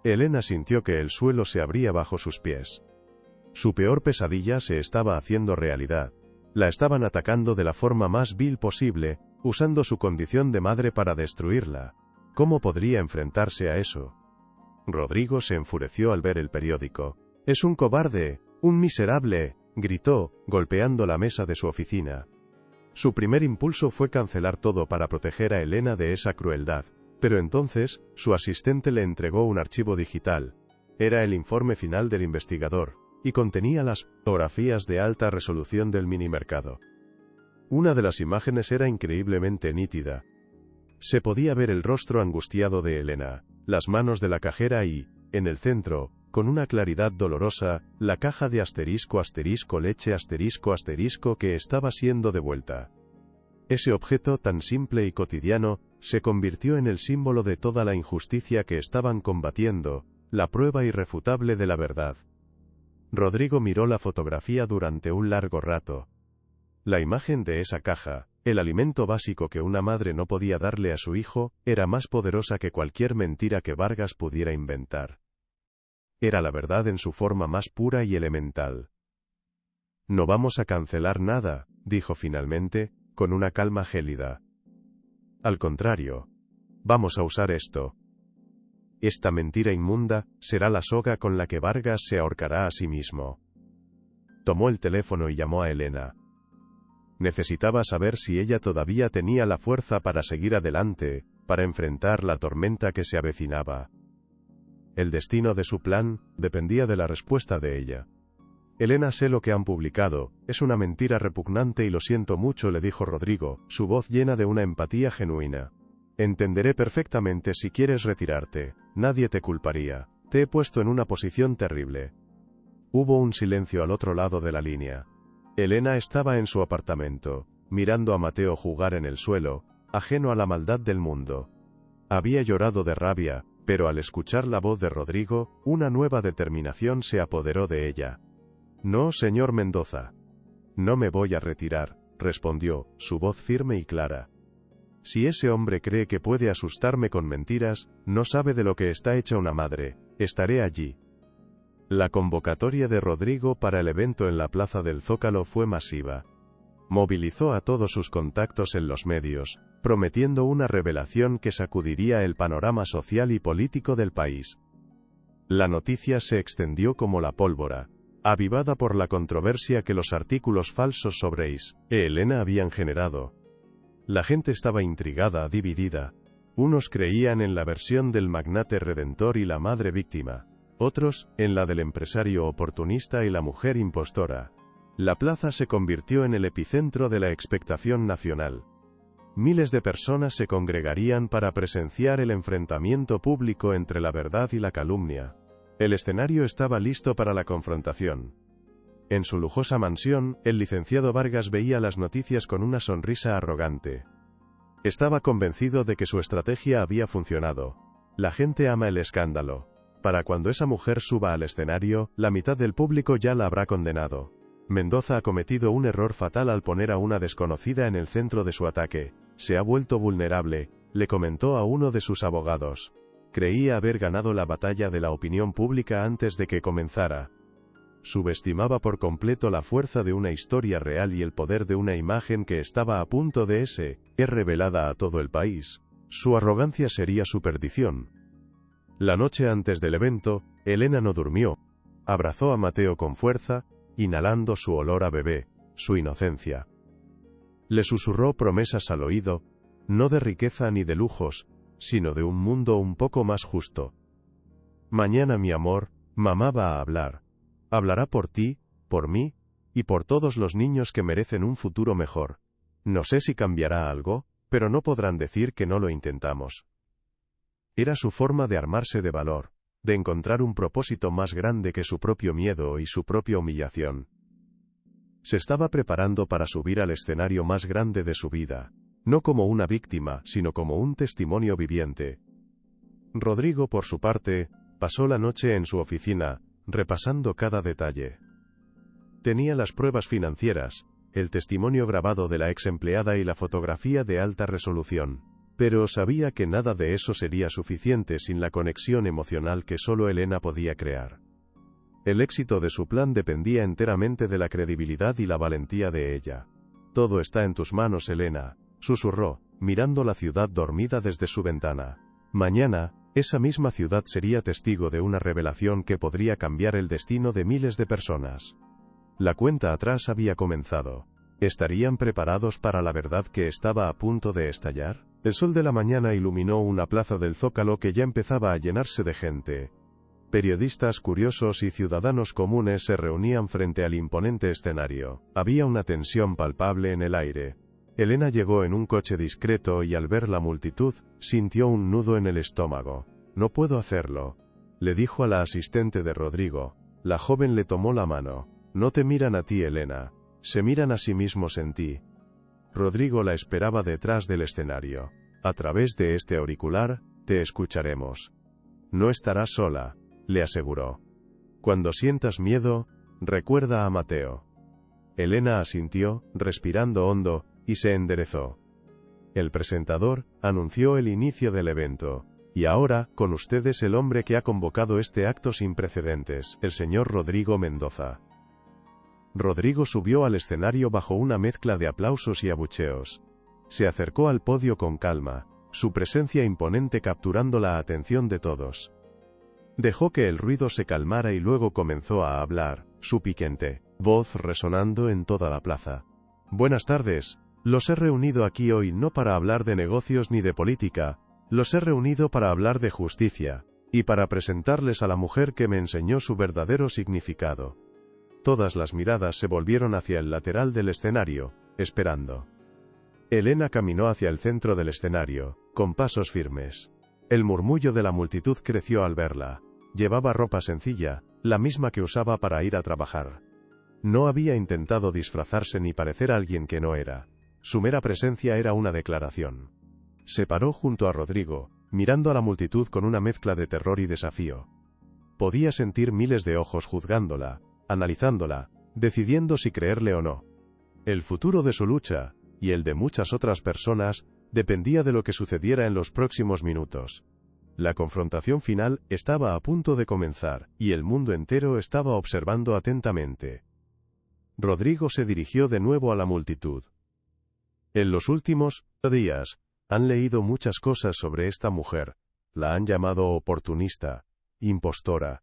Elena sintió que el suelo se abría bajo sus pies. Su peor pesadilla se estaba haciendo realidad. La estaban atacando de la forma más vil posible, usando su condición de madre para destruirla. ¿Cómo podría enfrentarse a eso? Rodrigo se enfureció al ver el periódico. «Es un cobarde, un miserable», gritó, golpeando la mesa de su oficina. Su primer impulso fue cancelar todo para proteger a Elena de esa crueldad, pero entonces, su asistente le entregó un archivo digital. Era el informe final del investigador, y contenía las fotografías de alta resolución del minimercado. Una de las imágenes era increíblemente nítida. Se podía ver el rostro angustiado de Elena, las manos de la cajera y, en el centro, con una claridad dolorosa, la caja de *leche** que estaba siendo devuelta. Ese objeto tan simple y cotidiano, se convirtió en el símbolo de toda la injusticia que estaban combatiendo, la prueba irrefutable de la verdad. Rodrigo miró la fotografía durante un largo rato. La imagen de esa caja, el alimento básico que una madre no podía darle a su hijo, era más poderosa que cualquier mentira que Vargas pudiera inventar. Era la verdad en su forma más pura y elemental. «No vamos a cancelar nada», dijo finalmente, con una calma gélida. «Al contrario. Vamos a usar esto. Esta mentira inmunda será la soga con la que Vargas se ahorcará a sí mismo». Tomó el teléfono y llamó a Elena. Necesitaba saber si ella todavía tenía la fuerza para seguir adelante, para enfrentar la tormenta que se avecinaba. El destino de su plan dependía de la respuesta de ella. «Elena, sé lo que han publicado, es una mentira repugnante y lo siento mucho», le dijo Rodrigo, su voz llena de una empatía genuina. «Entenderé perfectamente si quieres retirarte, nadie te culparía, te he puesto en una posición terrible». Hubo un silencio al otro lado de la línea. Elena estaba en su apartamento, mirando a Mateo jugar en el suelo, ajeno a la maldad del mundo. Había llorado de rabia, pero al escuchar la voz de Rodrigo, una nueva determinación se apoderó de ella. «No, señor Mendoza. No me voy a retirar», respondió, su voz firme y clara. «Si ese hombre cree que puede asustarme con mentiras, no sabe de lo que está hecha una madre, estaré allí». La convocatoria de Rodrigo para el evento en la Plaza del Zócalo fue masiva. Movilizó a todos sus contactos en los medios, prometiendo una revelación que sacudiría el panorama social y político del país. La noticia se extendió como la pólvora, avivada por la controversia que los artículos falsos sobre Elena habían generado. La gente estaba intrigada, dividida. Unos creían en la versión del magnate redentor y la madre víctima. Otros, en la del empresario oportunista y la mujer impostora. La plaza se convirtió en el epicentro de la expectación nacional. Miles de personas se congregarían para presenciar el enfrentamiento público entre la verdad y la calumnia. El escenario estaba listo para la confrontación. En su lujosa mansión, el licenciado Vargas veía las noticias con una sonrisa arrogante. Estaba convencido de que su estrategia había funcionado. La gente ama el escándalo. Para cuando esa mujer suba al escenario, la mitad del público ya la habrá condenado. Mendoza ha cometido un error fatal al poner a una desconocida en el centro de su ataque. Se ha vuelto vulnerable, le comentó a uno de sus abogados. Creía haber ganado la batalla de la opinión pública antes de que comenzara. Subestimaba por completo la fuerza de una historia real y el poder de una imagen que estaba a punto de ser revelada a todo el país. Su arrogancia sería su perdición. La noche antes del evento, Elena no durmió. Abrazó a Mateo con fuerza, inhalando su olor a bebé, su inocencia. Le susurró promesas al oído, no de riqueza ni de lujos, sino de un mundo un poco más justo. Mañana, mi amor, mamá va a hablar. Hablará por ti, por mí, y por todos los niños que merecen un futuro mejor. No sé si cambiará algo, pero no podrán decir que no lo intentamos. Era su forma de armarse de valor, de encontrar un propósito más grande que su propio miedo y su propia humillación. Se estaba preparando para subir al escenario más grande de su vida, no como una víctima, sino como un testimonio viviente. Rodrigo, por su parte, pasó la noche en su oficina, repasando cada detalle. Tenía las pruebas financieras, el testimonio grabado de la ex empleada y la fotografía de alta resolución. Pero sabía que nada de eso sería suficiente sin la conexión emocional que solo Elena podía crear. El éxito de su plan dependía enteramente de la credibilidad y la valentía de ella. «Todo está en tus manos, Elena», susurró, mirando la ciudad dormida desde su ventana. Mañana, esa misma ciudad sería testigo de una revelación que podría cambiar el destino de miles de personas. La cuenta atrás había comenzado. ¿Estarían preparados para la verdad que estaba a punto de estallar? El sol de la mañana iluminó una plaza del Zócalo que ya empezaba a llenarse de gente. Periodistas curiosos y ciudadanos comunes se reunían frente al imponente escenario. Había una tensión palpable en el aire. Elena llegó en un coche discreto y al ver la multitud, sintió un nudo en el estómago. «No puedo hacerlo», le dijo a la asistente de Rodrigo. La joven le tomó la mano. «No te miran a ti, Elena. Se miran a sí mismos en ti». Rodrigo la esperaba detrás del escenario. «A través de este auricular, te escucharemos. No estarás sola», le aseguró. «Cuando sientas miedo, recuerda a Mateo». Elena asintió, respirando hondo, y se enderezó. El presentador anunció el inicio del evento. «Y ahora, con ustedes el hombre que ha convocado este acto sin precedentes, el señor Rodrigo Mendoza». Rodrigo subió al escenario bajo una mezcla de aplausos y abucheos. Se acercó al podio con calma, su presencia imponente capturando la atención de todos. Dejó que el ruido se calmara y luego comenzó a hablar, su piquante voz resonando en toda la plaza. «Buenas tardes. Los he reunido aquí hoy no para hablar de negocios ni de política, los he reunido para hablar de justicia, y para presentarles a la mujer que me enseñó su verdadero significado». Todas las miradas se volvieron hacia el lateral del escenario, esperando. Elena caminó hacia el centro del escenario, con pasos firmes. El murmullo de la multitud creció al verla. Llevaba ropa sencilla, la misma que usaba para ir a trabajar. No había intentado disfrazarse ni parecer alguien que no era. Su mera presencia era una declaración. Se paró junto a Rodrigo, mirando a la multitud con una mezcla de terror y desafío. Podía sentir miles de ojos juzgándola, analizándola, decidiendo si creerle o no. El futuro de su lucha, y el de muchas otras personas, dependía de lo que sucediera en los próximos minutos. La confrontación final estaba a punto de comenzar, y el mundo entero estaba observando atentamente. Rodrigo se dirigió de nuevo a la multitud. En los últimos días, han leído muchas cosas sobre esta mujer. La han llamado oportunista, impostora.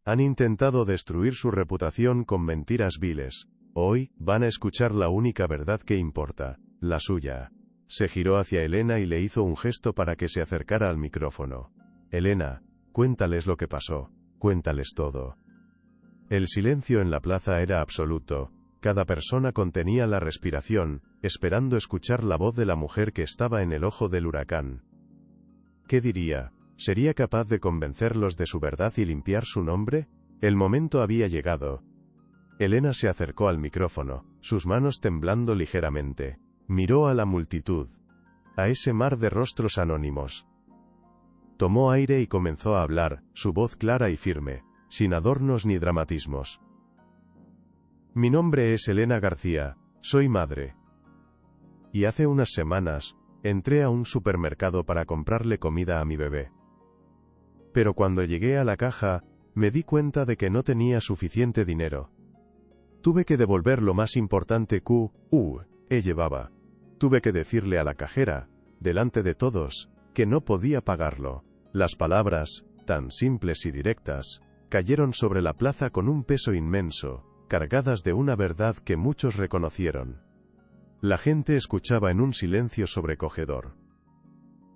Han intentado destruir su reputación con mentiras viles. Hoy, van a escuchar la única verdad que importa, la suya. Se giró hacia Elena y le hizo un gesto para que se acercara al micrófono. Elena, cuéntales lo que pasó, cuéntales todo. El silencio en la plaza era absoluto. Cada persona contenía la respiración, esperando escuchar la voz de la mujer que estaba en el ojo del huracán. ¿Qué diría? ¿Sería capaz de convencerlos de su verdad y limpiar su nombre? El momento había llegado. Elena se acercó al micrófono, sus manos temblando ligeramente. Miró a la multitud. A ese mar de rostros anónimos. Tomó aire y comenzó a hablar, su voz clara y firme, sin adornos ni dramatismos. Mi nombre es Elena García, soy madre. Y hace unas semanas, entré a un supermercado para comprarle comida a mi bebé. Pero cuando llegué a la caja, me di cuenta de que no tenía suficiente dinero. Tuve que devolver lo más importante que llevaba. Tuve que decirle a la cajera, delante de todos, que no podía pagarlo. Las palabras, tan simples y directas, cayeron sobre la plaza con un peso inmenso, cargadas de una verdad que muchos reconocieron. La gente escuchaba en un silencio sobrecogedor.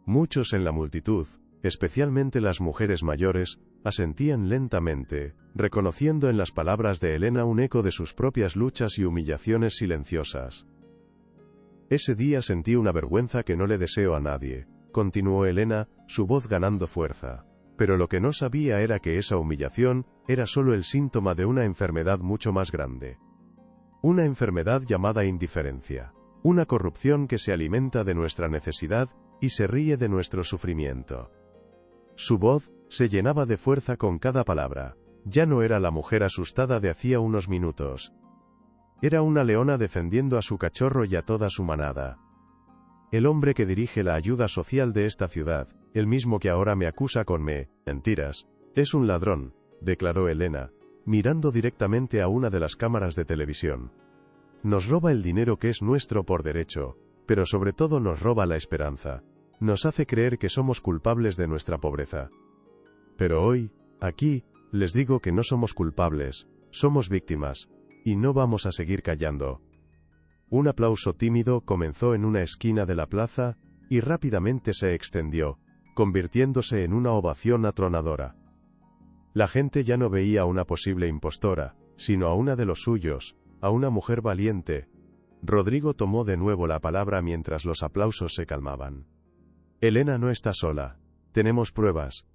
Muchos en la multitud, especialmente las mujeres mayores, asentían lentamente, reconociendo en las palabras de Elena un eco de sus propias luchas y humillaciones silenciosas. Ese día sentí una vergüenza que no le deseo a nadie, continuó Elena, su voz ganando fuerza. Pero lo que no sabía era que esa humillación era solo el síntoma de una enfermedad mucho más grande. Una enfermedad llamada indiferencia. Una corrupción que se alimenta de nuestra necesidad y se ríe de nuestro sufrimiento. Su voz se llenaba de fuerza con cada palabra. Ya no era la mujer asustada de hacía unos minutos. Era una leona defendiendo a su cachorro y a toda su manada. El hombre que dirige la ayuda social de esta ciudad, el mismo que ahora me acusa con mentiras, es un ladrón, declaró Elena, mirando directamente a una de las cámaras de televisión. Nos roba el dinero que es nuestro por derecho, pero sobre todo nos roba la esperanza. Nos hace creer que somos culpables de nuestra pobreza. Pero hoy, aquí, les digo que no somos culpables, somos víctimas, y no vamos a seguir callando. Un aplauso tímido comenzó en una esquina de la plaza, y rápidamente se extendió, convirtiéndose en una ovación atronadora. La gente ya no veía a una posible impostora, sino a una de los suyos, a una mujer valiente. Rodrigo tomó de nuevo la palabra mientras los aplausos se calmaban. Elena no está sola. Tenemos pruebas.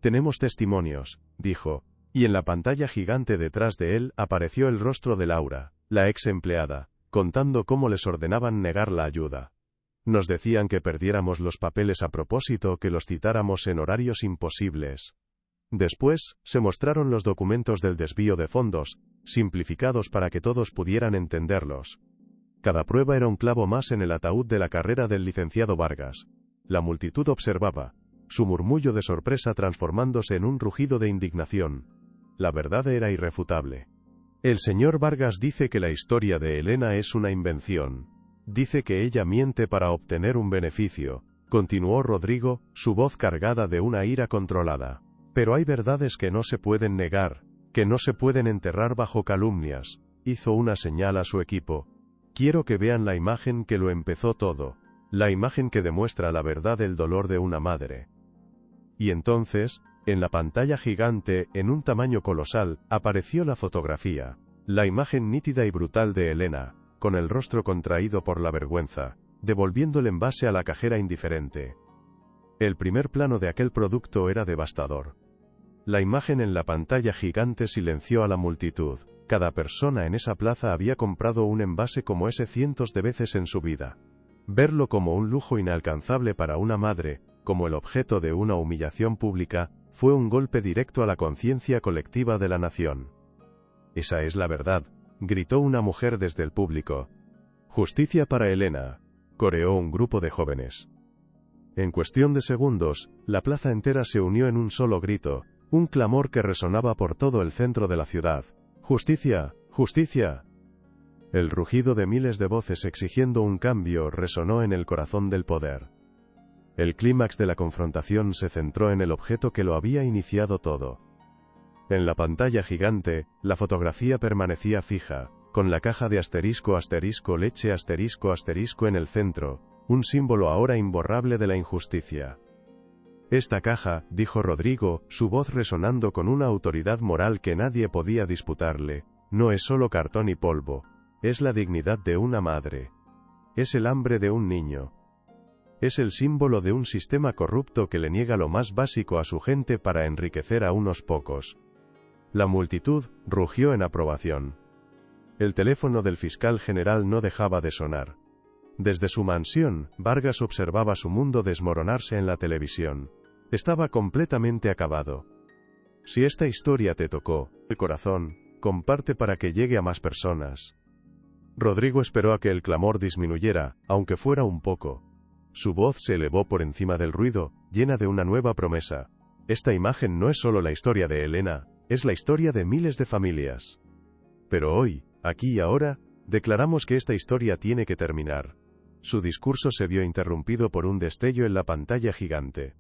Tenemos testimonios, dijo, y en la pantalla gigante detrás de él apareció el rostro de Laura, la ex empleada, contando cómo les ordenaban negar la ayuda. Nos decían que perdiéramos los papeles a propósito, que los citáramos en horarios imposibles. Después, se mostraron los documentos del desvío de fondos, simplificados para que todos pudieran entenderlos. Cada prueba era un clavo más en el ataúd de la carrera del licenciado Vargas. La multitud observaba, su murmullo de sorpresa transformándose en un rugido de indignación. La verdad era irrefutable. El señor Vargas dice que la historia de Elena es una invención. Dice que ella miente para obtener un beneficio, continuó Rodrigo, su voz cargada de una ira controlada. Pero hay verdades que no se pueden negar, que no se pueden enterrar bajo calumnias. Hizo una señal a su equipo. Quiero que vean la imagen que lo empezó todo, la imagen que demuestra la verdad del dolor de una madre. Y entonces, en la pantalla gigante, en un tamaño colosal, apareció la fotografía, la imagen nítida y brutal de Elena, con el rostro contraído por la vergüenza, devolviendo el envase a la cajera indiferente. El primer plano de aquel producto era devastador. La imagen en la pantalla gigante silenció a la multitud. Cada persona en esa plaza había comprado un envase como ese cientos de veces en su vida. Verlo como un lujo inalcanzable para una madre, como el objeto de una humillación pública, fue un golpe directo a la conciencia colectiva de la nación. Esa es la verdad, gritó una mujer desde el público. Justicia para Elena, coreó un grupo de jóvenes. En cuestión de segundos, la plaza entera se unió en un solo grito, un clamor que resonaba por todo el centro de la ciudad. ¡Justicia! ¡Justicia! El rugido de miles de voces exigiendo un cambio resonó en el corazón del poder. El clímax de la confrontación se centró en el objeto que lo había iniciado todo. En la pantalla gigante, la fotografía permanecía fija, con la caja de asterisco asterisco leche asterisco asterisco en el centro, un símbolo ahora imborrable de la injusticia. Esta caja, dijo Rodrigo, su voz resonando con una autoridad moral que nadie podía disputarle, no es solo cartón y polvo, es la dignidad de una madre. Es el hambre de un niño. Es el símbolo de un sistema corrupto que le niega lo más básico a su gente para enriquecer a unos pocos. La multitud rugió en aprobación. El teléfono del fiscal general no dejaba de sonar. Desde su mansión, Vargas observaba su mundo desmoronarse en la televisión. Estaba completamente acabado. Si esta historia te tocó el corazón, comparte para que llegue a más personas. Rodrigo esperó a que el clamor disminuyera, aunque fuera un poco. Su voz se elevó por encima del ruido, llena de una nueva promesa. Esta imagen no es solo la historia de Elena, es la historia de miles de familias. Pero hoy, aquí y ahora, declaramos que esta historia tiene que terminar. Su discurso se vio interrumpido por un destello en la pantalla gigante.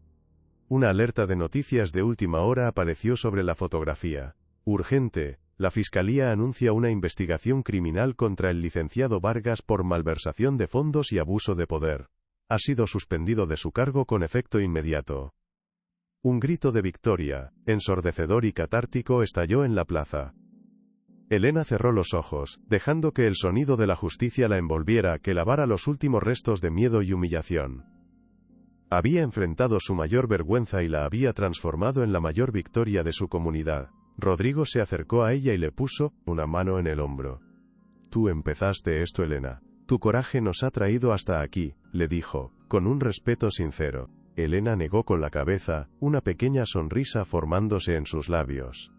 Una alerta de noticias de última hora apareció sobre la fotografía. Urgente, la Fiscalía anuncia una investigación criminal contra el licenciado Vargas por malversación de fondos y abuso de poder. Ha sido suspendido de su cargo con efecto inmediato. Un grito de victoria, ensordecedor y catártico, estalló en la plaza. Elena cerró los ojos, dejando que el sonido de la justicia la envolviera, que lavara los últimos restos de miedo y humillación. Había enfrentado su mayor vergüenza y la había transformado en la mayor victoria de su comunidad. Rodrigo se acercó a ella y le puso una mano en el hombro. Tú empezaste esto, Elena. Tu coraje nos ha traído hasta aquí, le dijo, con un respeto sincero. Elena negó con la cabeza, una pequeña sonrisa formándose en sus labios.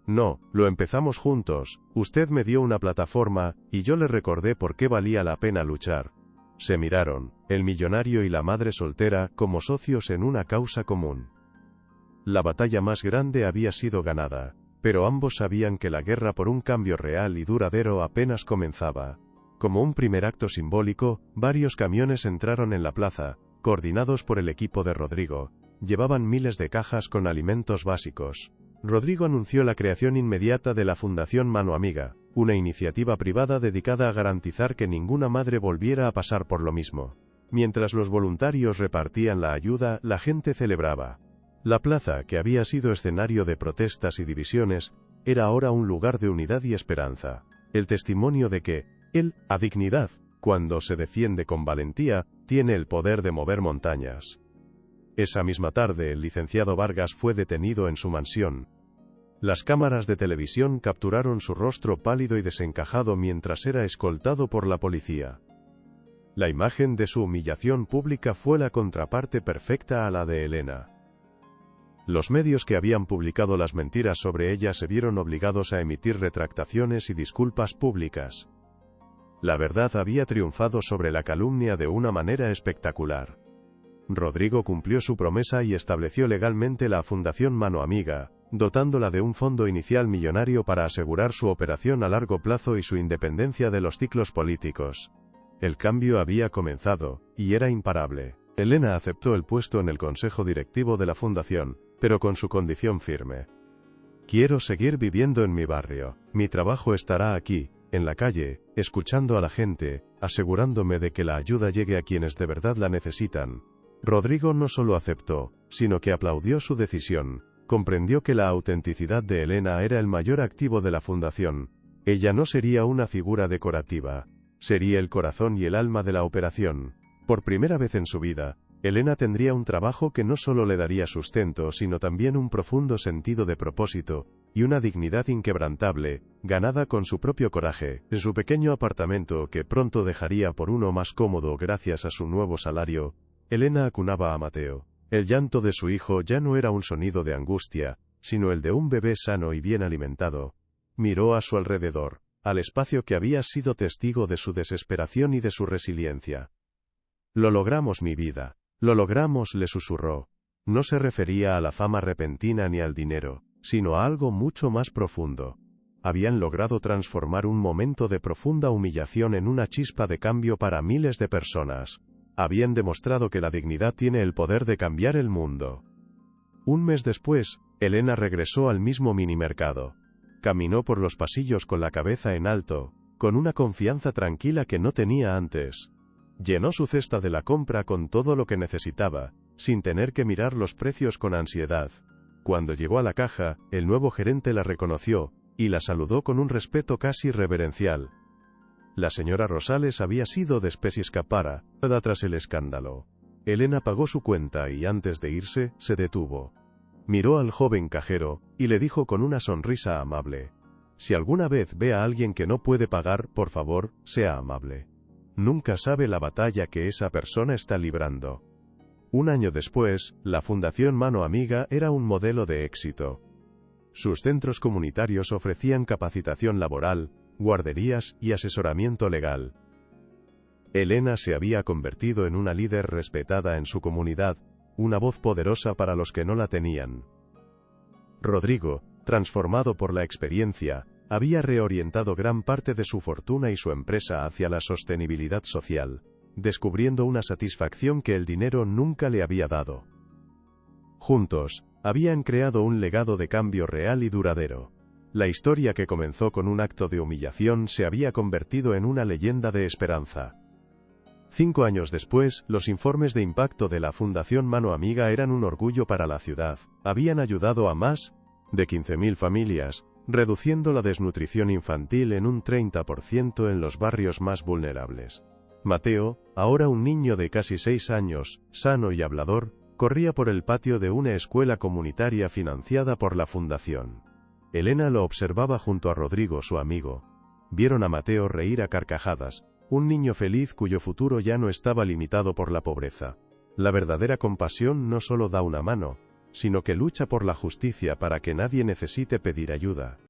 No, lo empezamos juntos, usted me dio una plataforma, y yo le recordé por qué valía la pena luchar. Se miraron, el millonario y la madre soltera, como socios en una causa común. La batalla más grande había sido ganada, pero ambos sabían que la guerra por un cambio real y duradero apenas comenzaba. Como un primer acto simbólico, varios camiones entraron en la plaza, coordinados por el equipo de Rodrigo. Llevaban miles de cajas con alimentos básicos. Rodrigo anunció la creación inmediata de la Fundación Mano Amiga, una iniciativa privada dedicada a garantizar que ninguna madre volviera a pasar por lo mismo. Mientras los voluntarios repartían la ayuda, la gente celebraba. La plaza, que había sido escenario de protestas y divisiones, era ahora un lugar de unidad y esperanza. El testimonio de que, a dignidad, cuando se defiende con valentía, tiene el poder de mover montañas. Esa misma tarde el licenciado Vargas fue detenido en su mansión. Las cámaras de televisión capturaron su rostro pálido y desencajado mientras era escoltado por la policía. La imagen de su humillación pública fue la contraparte perfecta a la de Elena. Los medios que habían publicado las mentiras sobre ella se vieron obligados a emitir retractaciones y disculpas públicas. La verdad había triunfado sobre la calumnia de una manera espectacular. Rodrigo cumplió su promesa y estableció legalmente la Fundación Mano Amiga, dotándola de un fondo inicial millonario para asegurar su operación a largo plazo y su independencia de los ciclos políticos. El cambio había comenzado, y era imparable. Elena aceptó el puesto en el consejo directivo de la fundación, pero con su condición firme. Quiero seguir viviendo en mi barrio. Mi trabajo estará aquí, en la calle, escuchando a la gente, asegurándome de que la ayuda llegue a quienes de verdad la necesitan. Rodrigo no solo aceptó, sino que aplaudió su decisión. Comprendió que la autenticidad de Elena era el mayor activo de la fundación. Ella no sería una figura decorativa. Sería el corazón y el alma de la operación. Por primera vez en su vida, Elena tendría un trabajo que no solo le daría sustento, sino también un profundo sentido de propósito, y una dignidad inquebrantable, ganada con su propio coraje. En su pequeño apartamento, que pronto dejaría por uno más cómodo gracias a su nuevo salario, Elena acunaba a Mateo. El llanto de su hijo ya no era un sonido de angustia, sino el de un bebé sano y bien alimentado. Miró a su alrededor, al espacio que había sido testigo de su desesperación y de su resiliencia. «Lo logramos, mi vida. Lo logramos», le susurró. No se refería a la fama repentina ni al dinero, sino a algo mucho más profundo. Habían logrado transformar un momento de profunda humillación en una chispa de cambio para miles de personas. Habían demostrado que la dignidad tiene el poder de cambiar el mundo. Un mes después, Elena regresó al mismo minimercado. Caminó por los pasillos con la cabeza en alto, con una confianza tranquila que no tenía antes. Llenó su cesta de la compra con todo lo que necesitaba, sin tener que mirar los precios con ansiedad. Cuando llegó a la caja, el nuevo gerente la reconoció, y la saludó con un respeto casi reverencial. La señora Rosales había sido despesiscapada tras el escándalo. Elena pagó su cuenta y antes de irse, se detuvo. Miró al joven cajero, y le dijo con una sonrisa amable: «Si alguna vez ve a alguien que no puede pagar, por favor, sea amable. Nunca sabe la batalla que esa persona está librando». Un año después, la Fundación Mano Amiga era un modelo de éxito. Sus centros comunitarios ofrecían capacitación laboral, guarderías y asesoramiento legal. Elena se había convertido en una líder respetada en su comunidad, una voz poderosa para los que no la tenían. Rodrigo, transformado por la experiencia, había reorientado gran parte de su fortuna y su empresa hacia la sostenibilidad social, descubriendo una satisfacción que el dinero nunca le había dado. Juntos, habían creado un legado de cambio real y duradero. La historia que comenzó con un acto de humillación se había convertido en una leyenda de esperanza. 5 años después, los informes de impacto de la Fundación Mano Amiga eran un orgullo para la ciudad. Habían ayudado a más de 15.000 familias, reduciendo la desnutrición infantil en un 30% en los barrios más vulnerables. Mateo, ahora un niño de casi 6 años, sano y hablador, corría por el patio de una escuela comunitaria financiada por la fundación. Elena lo observaba junto a Rodrigo, su amigo. Vieron a Mateo reír a carcajadas, un niño feliz cuyo futuro ya no estaba limitado por la pobreza. La verdadera compasión no solo da una mano, sino que lucha por la justicia para que nadie necesite pedir ayuda.